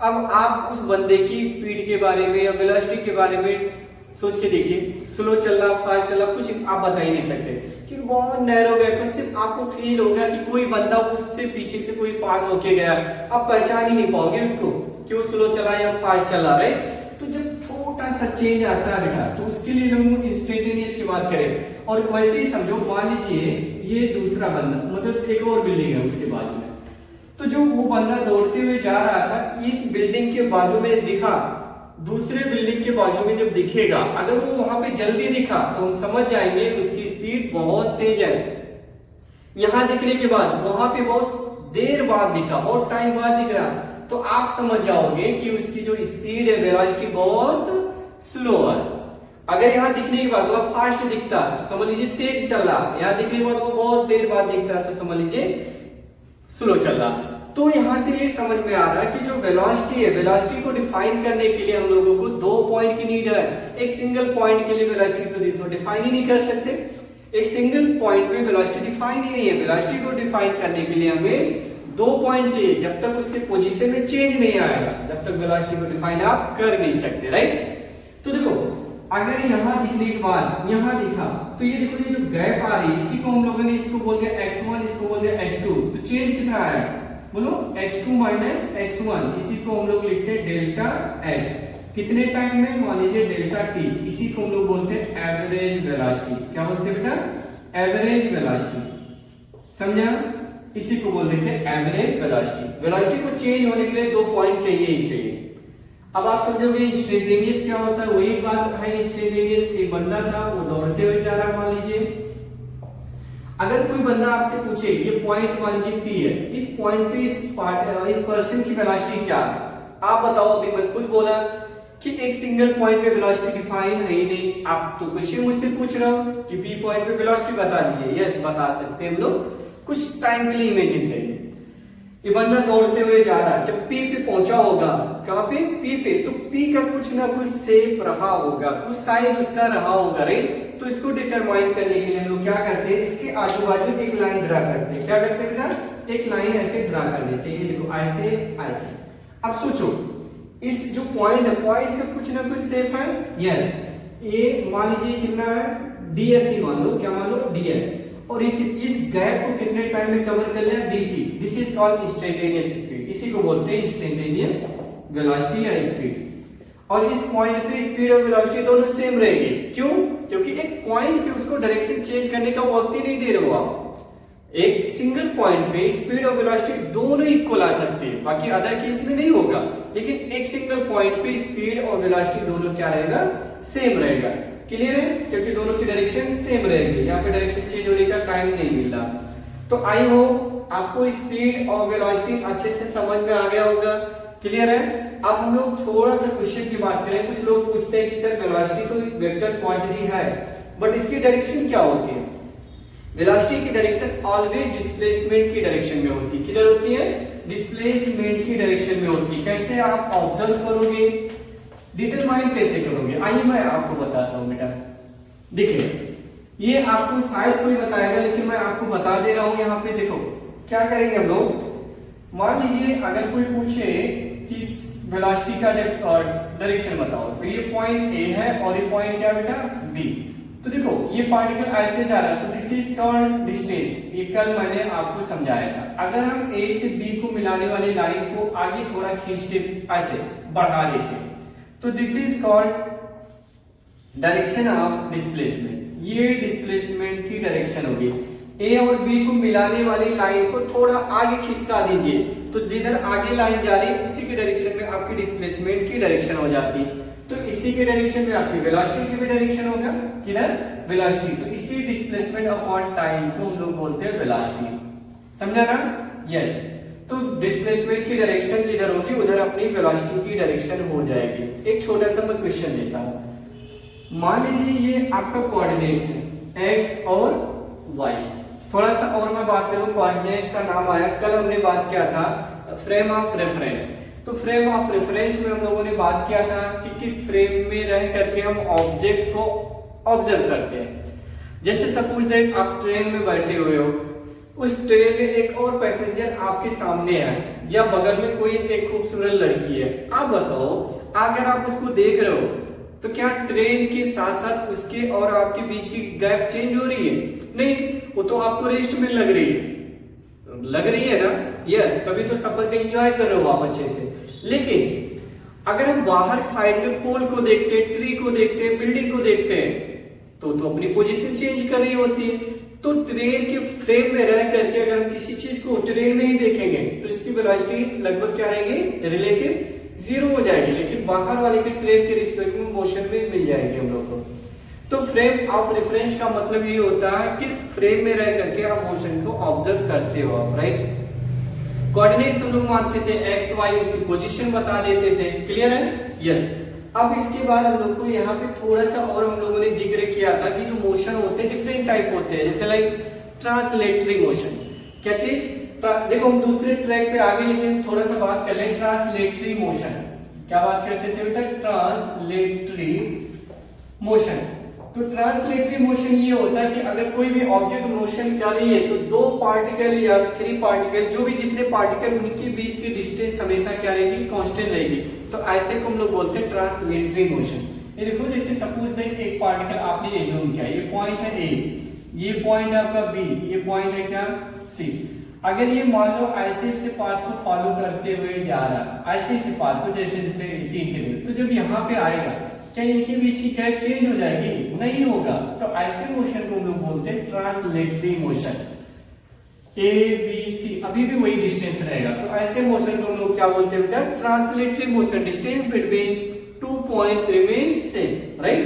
Speaker 1: अब आप उस बंदे की स्पीड के बारे में या वेलोसिटी के बारे में सोच के देखिए, स्लो चल रहा, फास्ट चल रहा, कुछ आप बता ही नहीं सकते क्योंकि बहुत नैरो गैप है। सिर्फ आपको फील होगा कि कोई बंदा उससे पीछे से कोई पास होके गया, आप पहचान ही नहीं पाओगे उसको क्यों स्लो चला या फास्ट चला, राइट। तो जब छोटा सा चेंज आता है बेटा, तो उसके लिए हम इंस्टेंटेनियस की बात करें। और वैसे ही समझो, मान लीजिए ये दूसरा बंदा, मतलब एक और बिल्डिंग है उसके बाजू में, तो जो वो बंदा दौड़ते हुए जा रहा था, इस बिल्डिंग के बाजू में दिखा, दूसरे बिल्डिंग के बाजू में जब दिखेगा, अगर वो वहां पे जल्दी दिखा तो हम समझ जाएंगे उसकी स्पीड बहुत तेज है। यहां दिखने के बाद वहां पे बहुत देर बाद दिखा, बहुत टाइम बाद दिख रहा, तो आप समझ जाओगे कि उसकी जो स्पीड है, वेलोसिटी बहुत स्लो है। अगर यहाँ दिखने के बाद वो फास्ट दिखता तो समझ लीजिए तेज चल रहा, यहाँ दिखने के बाद वो बहुत देर बाद दिखता तो समझ लीजिए स्लो चल रहा। तो यहां से ये समझ में आ रहा है कि जो वेलोसिटी है, वेलोसिटी को डिफाइन करने के लिए हम लोगों को 2 पॉइंट की नीड है। एक सिंगल पॉइंट के लिए वेलोसिटी तो डिफाइन ही नहीं कर सकते, एक सिंगल पॉइंट पे वेलोसिटी डिफाइन ही नहीं है। वेलोसिटी को डिफाइन करने के लिए हमें 2 पॉइंट चाहिए। जब तक उसके पोजीशन में चेंज नहीं आएगा, जब तक वेलोसिटी को डिफाइन आप कर नहीं सकते, राइट। तो देखो अगर यहां दिखने के बाद यहां दिखा, तो ये देखो ये जो गैप आ रही है, इसी को हम लोगों ने इसको बोल दिया x1, इसको बोल दिया x2। तो चेंज कितना आया, बोलो x2 माइनस x1, इसी को हम लोग लिखते हैं डेल्टा x। कितने टाइम में, मान लीजिए डेल्टा t, इसी को हम लोग बोलते हैं एवरेज वेलोसिटी। क्या बोलते हैं बेटा, एवरेज वेलोसिटी। समझा, इसी को बोल देते हैं एवरेज वेलोसिटी। वेलोसिटी को चेंज होने के लिए 2 पॉइंट चाहिए ही चाहिए। अब आप समझोगे इंस्टेंटेनियस क्या होता है, वही बात है। इंस्टेंटेनियस एक बंदा था, वो दौड़ते हुए जा रहा, मान लीजिए। अगर कोई बंदा आपसे पूछे ये पॉइंट मान लीजिए P है, इस पॉइंट पे इस पर्सन की वेलोसिटी क्या है, आप बताओ। अभी मैं खुद बोला कि एक सिंगल पॉइंट पे वेलोसिटी डिफाइन है ही नहीं। आप तो क्वेश्चन मुझसे पूछ रहे हो कि P पॉइंट पे वेलोसिटी बता दीजिए। यस, बता सकते हैं हम लोग, कुछ टाइम के लिए इमेजिन करिए। ये बंदा दौड़ते हुए जा रहा है, जब पी पे पहुंचा होगा, कहां पे, पी पे, तो पी का कुछ ना कुछ शेप रहा होगा, कुछ साइज उसका रहा होगा, राइट। तो इसको डिटरमाइन करने के लिए हम लोग क्या करते हैं, इसके आजू बाजू एक लाइन ड्रा करते हैं। क्या करते हैं बेटा, एक लाइन ऐसे ड्रा कर देते हैं, ये देखो ऐसे ऐसे। अब सोचो इस जो पॉइंट है, पॉइंट का कुछ ना कुछ शेप है, यस। ये मान लीजिए कितना है, ds ही मान लो, क्या मान लो, ds, और ये इस गैप को कितने टाइम में कवर कर लिया, dt। This is called instantaneous speed, इसी को बोलते हैं इंस्टेंटेनियस वेलोसिटी या स्पीड। और इस पॉइंट पे स्पीड और वेलोसिटी दोनों सेम रहेगी, क्यों, क्योंकि एक पॉइंट पे उसको डायरेक्शन चेंज करने का वक्त ही नहीं दे रहे हो आप। एक सिंगल पॉइंट पे स्पीड और वेलोसिटी दोनों इक्वल आ सकती है, बाकी अदर केस में नहीं होगा, लेकिन एक सिंगल पॉइंट पे स्पीड और वेलोसिटी दोनों क्या रहेगा, सेम रहेगा। क्लियर है, क्योंकि दोनों की डायरेक्शन सेम रहेगी, यहाँ पे डायरेक्शन चेंज होने का टाइम नहीं मिल रहा। तो आई होप आपको स्पीड और वेलोसिटी अच्छे से समझ में आ गया होगा। क्लियर है। अब हम लोग थोड़ा सा क्वेश्चन की बात करें। कुछ लोग पूछते हैं कि सर वेलोसिटी तो वेक्टर क्वांटिटी है, बट इसकी डायरेक्शन क्या होती है। वेलोसिटी की डायरेक्शन ऑलवेज डिस्प्लेसमेंट की डायरेक्शन में होती है। किधर होती है, डिस्प्लेसमेंट की डायरेक्शन में होती है। कैसे आप ऑब्जर्व करोगे, डिटरमाइन कैसे करोगे, आइए मैं आपको बताता हूं बेटा। देखिए ये आपको शायद कोई बताएगा, लेकिन मैं आपको बता दे रहा हूं। यहाँ पे देखो क्या करेंगे हम लोग, मान लीजिए अगर कोई पूछे कि वेलोसिटी का डायरेक्शन बताओ, तो ये पॉइंट ए है और ये पॉइंट क्या बेटा, बी। तो देखो ये पार्टिकल ऐसे जा रहा है, तो दिस इज कॉल्ड डिस्टेंस। ये कल मैंने आपको समझाया था। अगर हम ए से बी को मिलाने वाली लाइन को आगे थोड़ा खींचते, ऐसे बढ़ा देते, तो this is called direction of displacement. ये डिस्प्लेसमेंट की डायरेक्शन होगी। ए और बी को मिलाने वाली लाइन को थोड़ा आगे खींचता दीजिए, तो जिधर आगे लाइन जा रही है उसी की डायरेक्शन में आपकी डिस्प्लेसमेंट की डायरेक्शन हो जाती है। तो इसी के डायरेक्शन में आपकी वेलोसिटी की भी डायरेक्शन होगा, किधर, वेलोसिटी। तो इसी डिस्प्लेसमेंट अपॉन टाइम को हम लोग बोलते हैं वेलोसिटी। समझा ना, यस। तो डिस्प्लेसमेंट की डायरेक्शन जिधर होगी उधर अपनी वेलोसिटी की डायरेक्शन हो जाएगी। एक छोटा सा मैं क्वेश्चन देता हूं। मान लीजिए ये आपका कोऑर्डिनेट्स है, x और y। थोड़ा सा और मैं बात करूं, कोऑर्डिनेट्स का नाम आया, कल हमने बात किया था फ्रेम ऑफ रेफरेंस। तो फ्रेम ऑफ रेफरेंस में हम लोगों ने बात किया था कि किस फ्रेम में रह करके हम ऑब्जेक्ट को ऑब्जर्व करते हैं। जैसे सपोज दैट आप ट्रेन में बैठे हुए हो, उस ट्रेन में एक और पैसेंजर आपके सामने है, या बगल में कोई एक खूबसूरत लड़की है। आप बताओ, अगर आप उसको देख रहे हो तो क्या ट्रेन के साथ साथ उसके और आपके बीच की गैप चेंज हो रही है? नहीं, वो तो आपको रेस्ट में लग रही है ना। यस, कभी तो सफर का एंजॉय कर रहे हो आप अच्छे से। लेकिन अगर हम बाहर साइड में पोल को देखते हैं, ट्री को देखते हैं, बिल्डिंग को देखते हैं, तो अपनी पोजीशन चेंज कर रही होती है। तो ट्रेन के फ्रेम में रह करके अगर हम किसी चीज को ट्रेन में ही देखेंगे तो इसकी वेलोसिटी लगभग क्या रहेगी, रिलेटिव जीरो हो जाएगी, लेकिन बाहर वाले के ट्रेन के रिस्पेक्ट में मोशन में मिल जाएगी हम लोग को। तो फ्रेम ऑफ रेफरेंस का मतलब ये होता है किस फ्रेम में रह करके आप मोशन को ऑब्जर्व करते हो आप, राइट। कोऑर्डिनेट्स हम लोग मानते थे x y, उसकी पोजीशन बता देते थे। क्लियर है, यस। अब इसके बाद हम लोग को यहाँ पे थोड़ा सा और हम लोगों ने जिक्र किया था कि जो मोशन होते हैं डिफरेंट टाइप होते हैं, जैसे लाइक ट्रांसलेटरी मोशन। क्या चीज, देखो हम दूसरे ट्रैक पे आगे, लेकिन थोड़ा सा बात कर लें ट्रांसलेटरी मोशन। क्या बात करते थे बेटा, ट्रांसलेटरी मोशन। तो ट्रांसलेटरी मोशन ये होता है कि अगर कोई भी ऑब्जेक्ट मोशन कर रही है तो दो पार्टिकल या थ्री पार्टिकल, जो भी जितने पार्टिकल, उनके बीच की डिस्टेंस हमेशा क्या रहेगी, कांस्टेंट रहेगी। तो ऐसे को हम लोग बोलते हैं ट्रांसलेटरी मोशन। ये देखो, जैसे सपोज दैट एक पार्टिकल आपने एज्यूम किया, ये पॉइंट है ए, ये पॉइंट है आपका बी, ये पॉइंट है क्या, सी। अगर ये मान लो ऐसे से पाथ को फॉलो करते हुए जा रहा, ऐसे से पाथ को, जैसे जैसे तो जब यहाँ पे आएगा क्या इनके बीच की गैप चेंज हो जाएगी? नहीं होगा। तो ऐसे मोशन को हम लोग बोलते हैं translatory motion. A B C अभी भी वही डिस्टेंस रहेगा, तो ऐसे मोशन को हम लोग क्या बोलते हैं बेटा, translatory motion. Distance between two points remain same, right.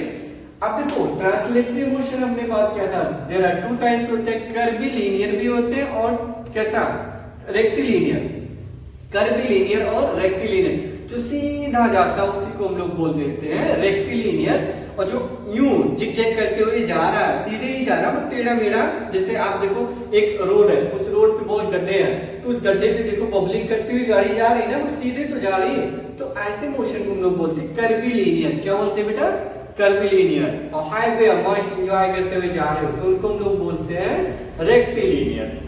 Speaker 1: अब देखो ट्रांसलेटरी मोशन हमने बात किया था, देयर आर टू टाइप्स होते हैं, कर्वीलिनियर भी होते हैं और कैसा, रेक्टिलिनियर। कर्वीलिनियर और रेक्टिलिनियर, जो सीधा जाता है उसी को हम लोग बोल देते हैं रेक्टिलिनियर, और जो यूं जिग-जैग करते हुए जा रहा है, सीधे ही जा रहा है, टेढ़ा मेढ़ा, जैसे आप देखो एक रोड है, उस रोड पे बहुत गड्ढे हैं, तो उस गड्ढे पे देखो बबलिंग करती हुई गाड़ी जा रही है ना, वो सीधे तो जा रही है, तो ऐसे मोशन को हम लोग बोलते हैं कर्वीलिनियर। क्या बोलते हैं बेटा? कर्वीलिनियर। और हाईवे मस्त एंजॉय करते हुए जा रहे हो तो उनको हम लोग बोलते हैं रेक्टिलिनियर।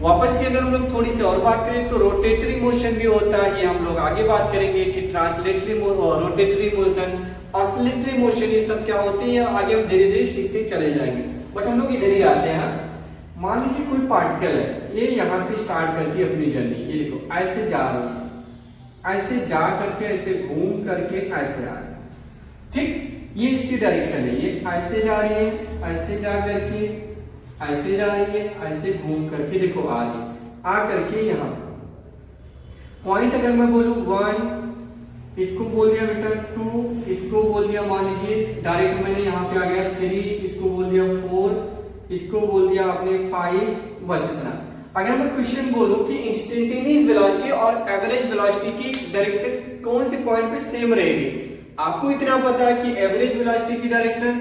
Speaker 1: वापस की अगर हम लोग थोड़ी सी और बात करें तो रोटेटरी मोशन भी होता है, ये हम लोग आगे बात करेंगे कि translatory rotatory motion, oscillatory motion, ये सब क्या होते हैं आगे हम धीरे धीरे सीखते चले जाएंगे। बट हम लोग इधर ही आते हैं। मान लीजिए कोई पार्टिकल है, ये यहाँ से स्टार्ट करती है अपनी जर्नी, ये देखो ऐसे जा रही है, ऐसे जा करके ऐसे घूम करके ऐसे आ रही है, ठीक, ये इसकी डायरेक्शन है, ये ऐसे जा रही है, ऐसे जा करके ऐसे जा रही है, ऐसे घूम करके देखो आ रही है, आ करके यहाँ पॉइंट अगर मैं बोलूं 1, इसको बोल दिया बेटा 2, इसको बोल दिया मान लीजिए डायरेक्ट मैंने यहाँ पे आ गया 3, इसको बोल दिया 4, इसको बोल दिया आपने 5, बस इतना। अगर मैं क्वेश्चन बोलूं कि इंस्टेंटेनियस वेलोसिटी और एवरेज वेलोसिटी की डायरेक्शन कौन से पॉइंट पे सेम रहेगी, आपको इतना पता है कि एवरेज वेलोसिटी की डायरेक्शन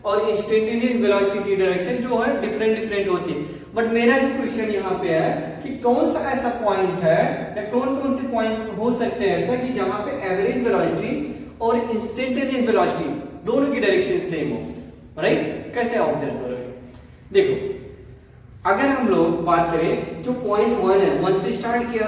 Speaker 1: और इंस्टेंटेनियस वेलोसिटी की डायरेक्शन जो है डिफरेंट होती है। बट मेरा जो क्वेश्चन यहाँ पे है कि कौन सा ऐसा पॉइंट है या कौन कौन से पॉइंट्स हो सकते हैं ऐसा कि जहां पे एवरेज वेलोसिटी और इंस्टेंटेनियस वेलोसिटी दोनों की डायरेक्शन सेम हो, राइट? कैसे ऑब्जर्व करोगे? देखो अगर हम लोग बात करें जो पॉइंट 1 है, 1 से स्टार्ट किया,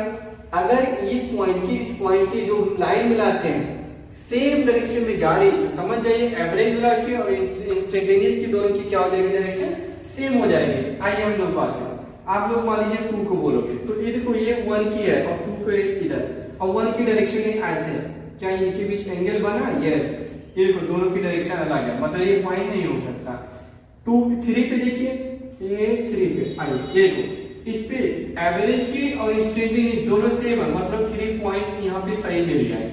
Speaker 1: अगर इस पॉइंट की जो लाइन मिलाते हैं सेम डायरेक्शन में जा रही तो समझ जाइए एवरेज वेलोसिटी और इंस्टेंटेनियस की दोनों की क्या हो जाएगी, डायरेक्शन सेम हो जाएगी। आइए हम लोग बात करें, आप लोग मान लीजिए 2 को बोलोगे तो ये देखो ये 1 की है और 2 को इधर, और 1 की डायरेक्शन ऐसे है, क्या इनके बीच एंगल बना? यस, ये देखो दोनों की डायरेक्शन अलग है, मतलब ये पॉइंट नहीं हो सकता। 2 3 पे देखिए, ये 3 पे आइए, ये देखो इस पे एवरेज की और इंस्टेंटेनियस दोनों सेम है, मतलब 3 पॉइंट यहाँ पे सही ले लिया है,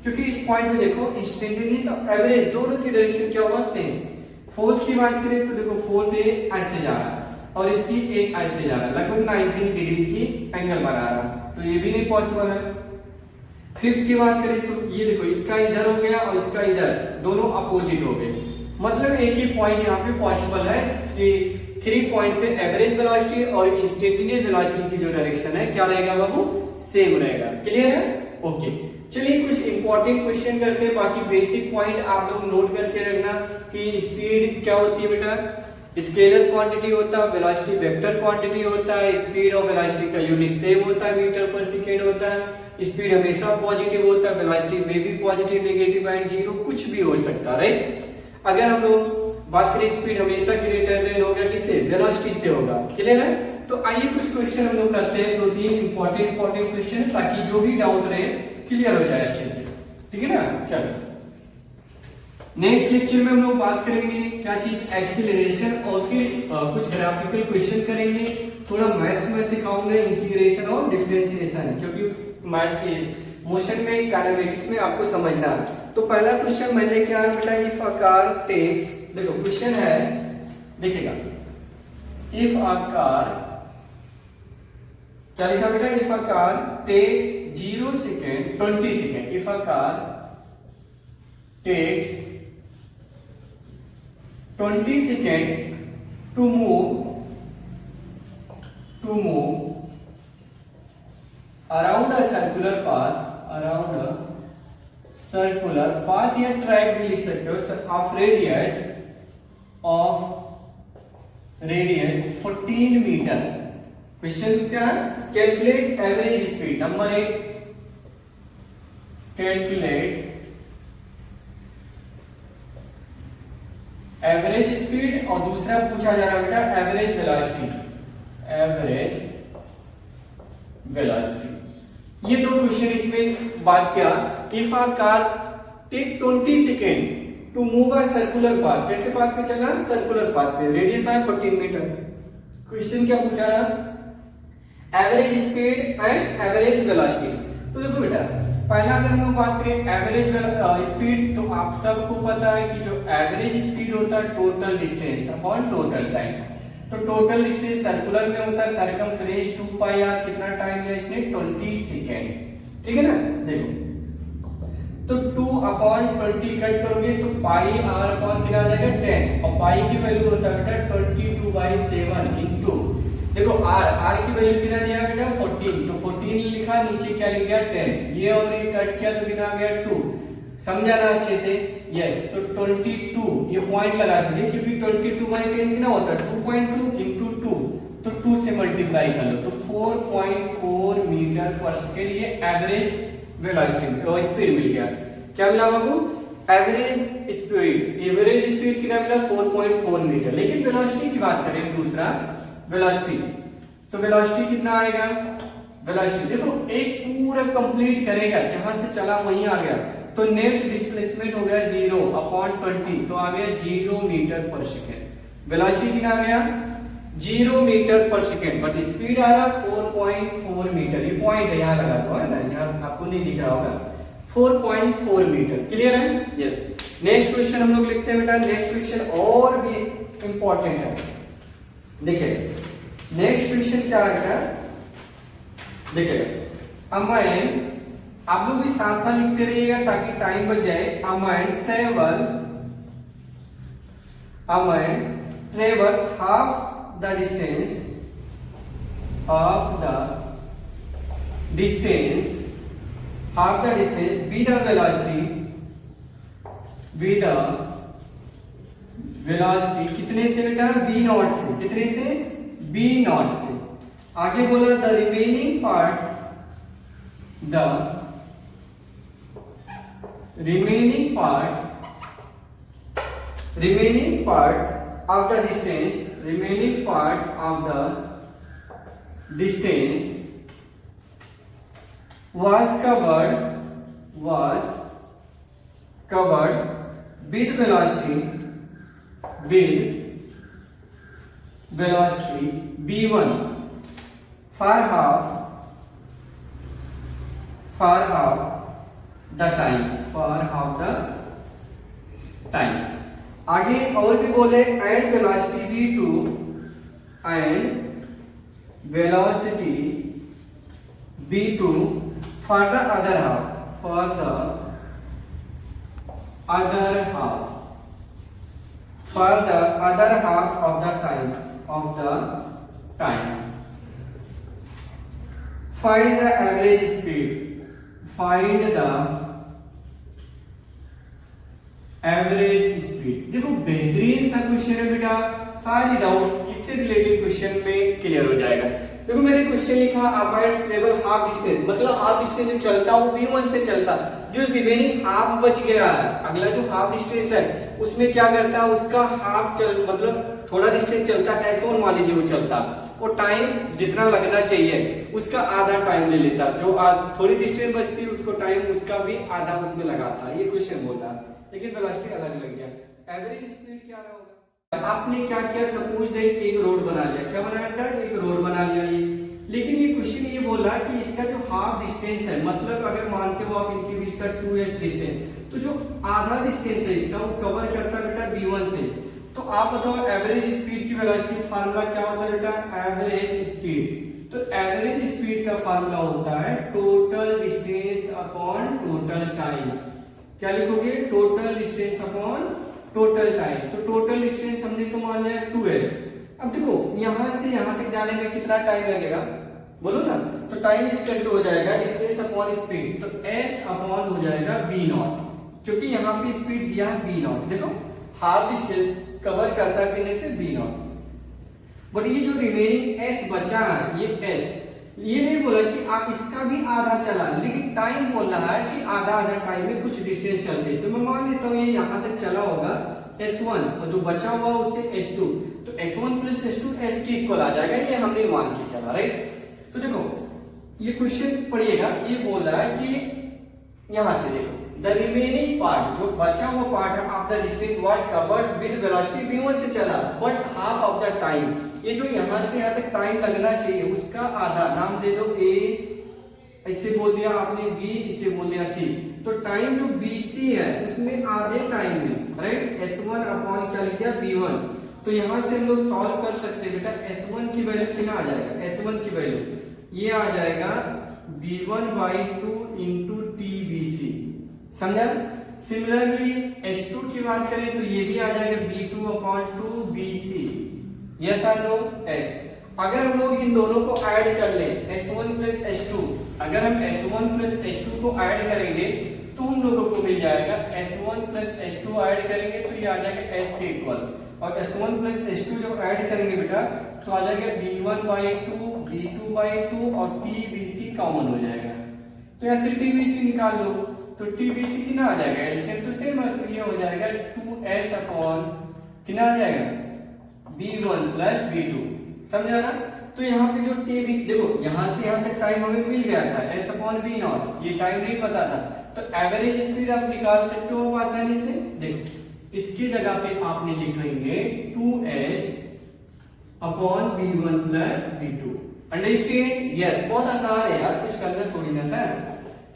Speaker 1: क्योंकि इस पॉइंट पे देखो इंस्टेंटेनियस और एवरेज दोनों की डायरेक्शन क्या होगा, सेम। 4th की बात करें तो देखो 4th ऐसे जा रहा है और इसकी एक ऐसे जा रहा है, लगभग 90 डिग्री की एंगल बना रहा है, तो ये भी नहीं पॉसिबल है। 5th की बात करें तो ये देखो इसका इधर हो गया और इसका इधर, दोनों अपोजिट हो गए, मतलब एक ही पॉइंट यहाँ पे पॉसिबल है कि 3 पॉइंट पे एवरेज वेलोसिटी और इंस्टेंटेनियस वेलोसिटी की जो डायरेक्शन है क्या रहेगा बाबू, सेम रहेगा। क्लियर है? ओके, चलिए कुछ इंपॉर्टेंट क्वेश्चन करते हैं, बाकी बेसिक पॉइंट आप लोग नोट करके रखना कि स्पीड क्या होती है बेटा, स्केलर क्वांटिटी होता है, वेलोसिटी वेक्टर क्वांटिटी होता है, स्पीड और वेलोसिटी का यूनिट सेम होता है, मीटर पर सेकेंड होता है, स्पीड हमेशा पॉजिटिव होता है, वेलोसिटी में भी पॉजिटिव, नेगेटिव एंड जीरो कुछ भी हो सकता है, राइट? अगर हम लोग बात करें स्पीड हमेशा ग्रेटर देन होगा किससे, वेलोसिटी से होगा। क्लियर है? तो आइए कुछ क्वेश्चन हम लोग करते हैं, 2-3 इंपॉर्टेंट क्वेश्चन, ताकि जो भी डाउट रहे क्लियर हो जाए अच्छे से, ठीक है ना? चलो नेक्स्ट लेक्चर में हम लोग बात करेंगे क्या चीज, एक्सीलरेशन, और फिर कुछ ग्राफिकल क्वेश्चन करेंगे, थोड़ा मैथ्स में सिखाऊंगा इंटीग्रेशन और डिफरेंशिएशन, क्योंकि मैथ के मोशन में काइनेमेटिक्स में आपको समझना है। तो पहला क्वेश्चन मैं लेके आया बेटा, इफ अ कार टेक्स, देखो क्वेश्चन है, देखिएगा, इफ अ कार, क्या लिखा बेटा, if a car takes 0 second 20 second, if a car takes 20 second to move around a circular path, या ट्रैक भी लिख सकते हो, ऑफ रेडियस 14 मीटर। क्वेश्चन क्या है, calculate average speed. Number 1, calculate average speed, और दूसरा पूछा जा रहा है बेटा एवरेज वेलोसिटी। ये दो क्वेश्चन इसमें बात किया, if a car take 20 second to move a circular path, कैसे पाथ पे चलना, सर्कुलर पाथ पे, रेडियस है 14 मीटर। क्वेश्चन क्या पूछा रहा, average speed and average velocity. तो देखो बेटा, पहला अगर हम बात करें एवरेज स्पीड, तो आप सबको पता है कि जो एवरेज स्पीड होता है total distance upon total time. तो टोटल डिस्टेंस सर्कुलर में होता है सरकमफ्रेंस 2 पाई r, कितना टाइम लिया इसने, 20 सेकेंड, ठीक है ना? देखो तो 2/20 कट करोगे तो पाई r अपॉन कितना आ जाएगा 10, और पाई की वैल्यू होता है बेटा 22/7 इंटू, देखो r की वैल्यू कितना दिया बेटा 14, तो 14 लिखा, नीचे क्या लिख गया 10, ये और ये कट किया तो कितना आ गया 2, समझा ना अच्छे से? यस, तो 22 ये पॉइंट लगा दीजिए क्योंकि 22/10 कितना होता है 2.2 इंटू 2, तो 2 से मल्टीप्लाई कर लो तो 4.4 मीटर पर सेकेंड ये एवरेज वेलोसिटी स्पीड मिल गया। क्या मिला बाबू? एवरेज स्पीड कितना मिला 4.4 मीटर। लेकिन वेलोसिटी की बात करें दूसरा वेलोसिटी, तो वेलोसिटी कितना आएगा? वेलोसिटी देखो एक पूरा कंप्लीट करेगा, जहां से चला वहीं आ गया, तो नेट डिस्प्लेसमेंट हो गया 0/20, तो आ गया 0 मीटर पर सेकेंड। वेलोसिटी कितना आ गया 0 मीटर पर सेकेंड, बट स्पीड आया 4.4 मीटर। ये पॉइंट है यहाँ लगा दो, है ना, यहाँ आपको नहीं दिख रहा होगा, 4.4 मीटर। क्लियर है? यस। नेक्स्ट क्वेश्चन हम लोग लिखते हैं बेटा। नेक्स्ट क्वेश्चन और भी इंपॉर्टेंट है, देखिए नेक्स्ट क्वेश्चन क्या है, देखिए अमाइन, आप लोग भी साथ साथ लिखते रहिएगा ताकि टाइम बच जाए। Amine travel half the distance with the velocity कितने से बेटा b नॉट से, कितने से b नॉट से। आगे बोला the remaining part of the distance was covered with velocity v1 for half the time। आगे और भी बोले and velocity v2 for the other half of the time। Find the average speed, देखो बेहतरीन सा क्वेश्चन है बेटा, सारी डाउट इससे रिलेटेड क्वेश्चन में क्लियर हो जाएगा। देखो मैंने क्वेश्चन लिखा अमाइन ट्रेवल हाफ डिस्टेंस, मतलब हाफ डिस्टेंस जो चलता वो v1 से चलता, जो रिमेनिंग हाफ बच गया है, अगला जो हाफ डिस्टेंस है उसमें क्या करता है, उसका हाफ चल मतलब थोड़ा डिस्टेंस चलता है, s1 मान लीजिए वो चलता, वो टाइम जितना लगना चाहिए उसका आधा टाइम ले लेता, जो थोड़ी डिस्टेंस बचती उसको टाइम उसका भी आधा उसमें लगाता, ये क्वेश्चन बोलता है। लेकिन वेलोसिटी अलग लग गया। एवरेज स्पीड क्या होगा? आपने क्या किया, सपोज दैट एक रोड बना लिया, क्या बनाया था, एक रोड बना लिया ये, लेकिन ये क्वेश्चन ये बोल रहा है कि इसका जो हाफ डिस्टेंस है, मतलब अगर मानते हो आप इनके बीच का 2s डिस्टेंस, तो जो आधा डिस्टेंस है इसका वो कवर करता है बेटा v1 से। तो आप बताओ एवरेज स्पीड की वेलोसिटी फार्मूला क्या होता है बेटा, एवरेज स्पीड। तो एवरेज स्पीड का फार्मूला होता है total distance upon total time. क्या लिखोगे, total distance upon total time. तो टोटल डिस्टेंस हमने तो मान लिया 2s। अब देखो यहां से यहां तक जाने में कितना टाइम लगेगा, बोलो ना, तो टाइम इक्वल टू हो जाएगा डिस्टेंस अपॉन स्पीड, तो s अपॉन हो जाएगा v नॉट, क्योंकि यहां पे स्पीड दिया है v नॉट। देखो हाफ डिस्टेंस कवर करता कितने से v नॉट, बट ये जो रिमेनिंग s बचा है ये s, ये नहीं बोला कि आप इसका भी आधा चला, लेकिन टाइम बोल रहा है कि आधा टाइम में कुछ डिस्टेंस चलते, तो मैं मान लेता हूँ ये यहाँ तक चला होगा s1 और जो बचा हुआ उससे s2, तो s1 प्लस s2 s के इक्वल आ जाएगा, ये हमने मान के चला, राइट। तो देखो ये क्वेश्चन पढ़िएगा, ये बोल रहा है कि यहाँ से देखो द रिमेनिंग पार्ट, जो बचा हुआ पार्ट है of the distance was covered with velocity v1 से चला, but half of the time, ये जो यहां से यहां तक टाइम लगना चाहिए उसका आधा, नाम दे दो a, ऐसे बोल दिया आपने b, इसे बोल दिया c, तो टाइम जो bc है उसमें आधे टाइम में, राइट, s1 अपॉन क्या लिख दिया v1। तो यहां से हम लोग सॉल्व कर सकते हैं बेटा, s1 की वैल्यू कितना आ जाएगा, s1 की वैल्यू ये आ जाएगा v1/2 इंटू tbc, समझा। सिमिलरली H2 की बात करें तो ये भी आ जाएगा B2/2 BC, यस और नो, एस। अगर हम लोग इन दोनों को ऐड कर लें S1 प्लस H2, अगर हम S1 प्लस H2 को ऐड करेंगे तो हम लोगों को मिल जाएगा S1 प्लस H2 ऐड करेंगे तो ये आ जाएगा S के इक्वल, और S1 प्लस H2 जो ऐड करेंगे बेटा तो आ जाएगा B1/2 B2/2 और TBC कॉमन हो जाएगा। तो यहाँ से TBC निकाल लो तो TBC कितना आ जाएगा, एलसीएम तो सेम है, तो ये हो जाएगा 2S अपॉन कितना आ जाएगा B1 प्लस B2, समझा ना। तो यहाँ पे जो TB देखो यहाँ से यहाँ तक टाइम हमें मिल गया था S अपॉन B0, ये टाइम नहीं पता था, तो एवरेज स्पीड आप निकाल सकते हो आसानी से। देखो इसकी जगह पे आपने लिखेंगे 2S upon B1 plus B2, understand, yes. बहुत आसान है यार, कुछ करना थोड़ी ना था।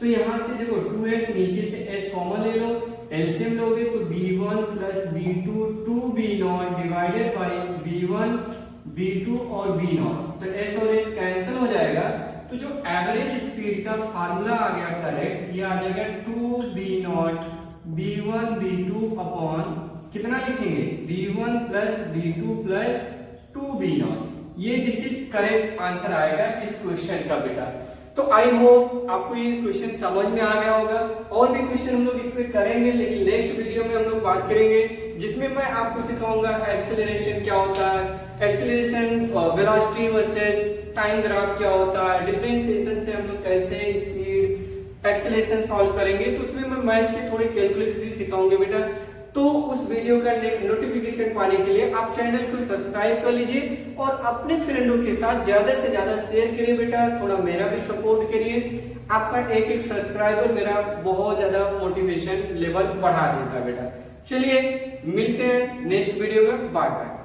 Speaker 1: तो यहाँ से देखो 2S नीचे से S कॉमन ले लो, एलसीएम लोगे तो B1 plus B2 2B0 divided by B1 B2 और B0, तो S और S कैंसिल हो जाएगा। तो जो एवरेज स्पीड का फार्मूला आ गया करेक्ट, ये आ जाएगा 2B0 B1 B2 अपॉन कितना लिखेंगे B1 plus B2 plus 2B0, ये दिस इज करेक्ट आंसर आएगा इस क्वेश्चन का बेटा। तो आई होप आपको ये क्वेश्चन समझ में आ गया होगा। और भी क्वेश्चन हम लोग इस पे करेंगे, लेकिन नेक्स्ट वीडियो में हम लोग बात करेंगे जिसमें मैं आपको सिखाऊंगा एक्सेलरेशन क्या होता है, acceleration velocity versus time graph क्या होता है, डिफरेंशिएशन से हम लोग कैसे स्पीड एक्सेलरेशन सॉल्व करेंगे, तो उसमें मैं मैथ के थोड़े कैलकुलेशन भी सिखाऊंगा बेटा। तो उस वीडियो का नोटिफिकेशन पाने के लिए आप चैनल को सब्सक्राइब कर लीजिए और अपने फ्रेंडों के साथ ज्यादा से ज्यादा शेयर करिए बेटा, थोड़ा मेरा भी सपोर्ट करिए। आपका एक एक सब्सक्राइबर मेरा बहुत ज्यादा मोटिवेशन लेवल बढ़ा देता है बेटा। चलिए मिलते हैं नेक्स्ट वीडियो में, बाय बाय।